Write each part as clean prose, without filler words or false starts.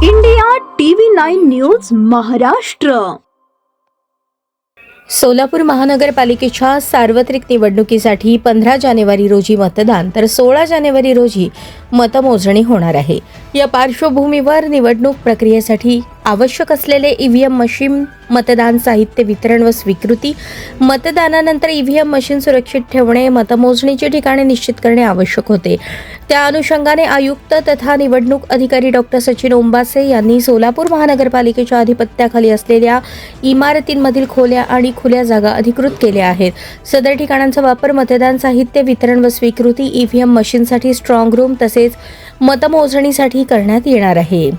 India TV 9 news Maharashtra. Solapur महानगरपालिकेच्या सार्वत्रिक निवडणुकीसाठी 15 जानेवारी रोजी मतदान तर 16 जानेवारी रोजी मतमोजणी होणार आहे. या पार्श्वभूमीवर निवडणूक प्रक्रियेसाठी आवश्यक असलेले ईव्हीएम मशीन, मतदान साहित्य वितरण व स्वीकृती, मतदानानंतर ईव्हीएम मशीन सुरक्षित ठेवणे, मतमोजणीची ठिकाणे निश्चित करणे आवश्यक होते. त्या अनुषंगाने आयुक्त तथा निवडणूक अधिकारी डॉक्टर सचिन ओंबासे यांनी सोलापूर महानगरपालिकेच्या अधिपत्याखाली असलेल्या इमारतींमधील खोल्या आणि खुल्या जागा अधिकृत केल्या आहेत. सदर ठिकाणांचा वापर मतदान साहित्य वितरण व स्वीकृती, ईव्हीएम मशीनसाठी स्ट्रॉंग रूम तसेच मतमोजणीसाठी करण्यात येणार आहे.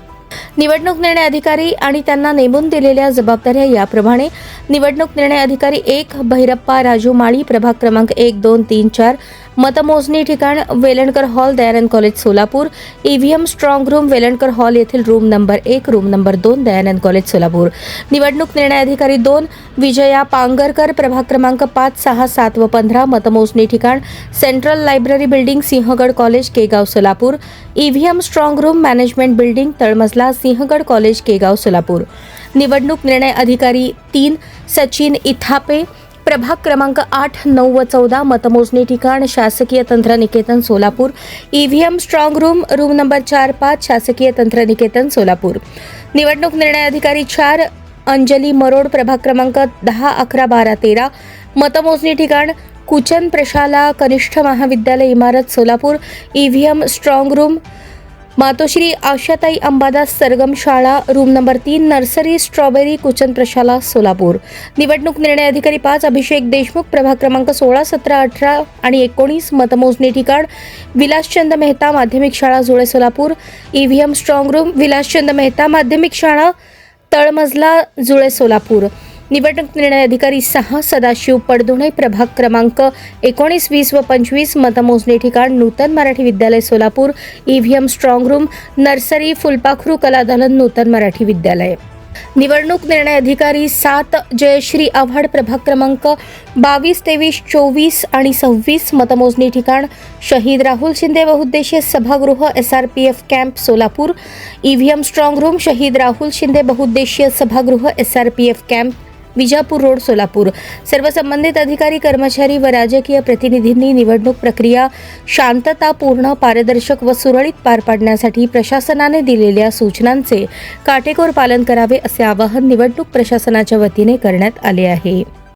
निवडणूक निर्णय अधिकारी आणि त्यांना नेमून दिलेल्या जबाबदाऱ्या याप्रमाणे: निवडणूक निर्णय अधिकारी 1 भैरप्पा राजू माळी, प्रभाग क्रमांक 1, 2, 3, 4. मतमोजणी ठिकाण Velankar hall, Dayanand college, Solapur. EVM strong room Velankar hall येथील room number 1, room number 2, Dayanand college, Solapur. निवडणूक निर्णय अधिकारी 2 विजया पांगरकर, प्रभाग क्रमांक 5, 6, 7 व 15. मतमोजणी ठिकाण central library building, Sinhagad college, Kegaon, Solapur. EVM strong room management building, तळमजला, सिंहगड कॉलेज, केगाव, सोलापूर. निवडणूक निर्णय अधिकारी 3 सचिन इथापे, प्रभाग क्रमांक 8, 9 व 14. मतमोजणी ठिकाण शासकीय तंत्रनिकेतन, Solapur. EVM strong room room number 4, 5, शासकीय तंत्रनिकेतन, सोलापूर. निवडणूक निर्णय अधिकारी 4 अंजली मरोड, प्रभाग क्रमांक 10, 11, 12, 13. मतमोजणी ठिकाण कुचन प्रशाला कनिष्ठ महाविद्यालय, इमारत, सोलापूर. ईव्हीएम स्ट्रॉंग रूम मातोश्री आशाताई अंबादास सरगम शाळा, room number 3, nursery, strawberry, Kuchan प्रशाला, सोलापूर. निवडणूक निर्णय अधिकारी 5 अभिषेक देशमुख, प्रभाग क्रमांक 16, 17, 18 आणि 19. मतमोजणी ठिकाण विलासचंद मेहता माध्यमिक शाळा, Jule, Solapur. EVM strong room Vilaschand Mehta माध्यमिक शाळा, तळमजला, जुळे, सोलापूर. निवडणूक निर्णय अधिकारी 6 सदाशिव पडदुणे, प्रभाग क्रमांक 19, 20 व 25. मतमोजणी ठिकाण नूतन मराठी विद्यालय, Solapur. EVM strong room nursery, फुलपाखरू कलादालन, नूतन मराठी विद्यालय. निवडणूक निर्णय अधिकारी 7 जयश्री आव्हाड, प्रभाग क्रमांक 22, 23, 24 आणि 26. मतमोजणी ठिकाण शहीद राहुल शिंदे बहुउद्देशीय सभागृह, SRPF camp, Solapur. EVM strong room शहीद राहुल शिंदे बहुउद्देशीय सभागृह, SRPF camp, Vijapur road, Solapur. सर्व संबंधित अधिकारी, कर्मचारी व राजकीय प्रतिनिधींनी निवडणूक प्रक्रिया शांततापूर्ण, पारदर्शक व सुरळीत पार पाडण्यासाठी प्रशासनाने दिलेल्या सूचनांचे काटेकोर पालन करावे असे आवाहन निवडणूक प्रशासनाच्या वतीने करण्यात आले आहे.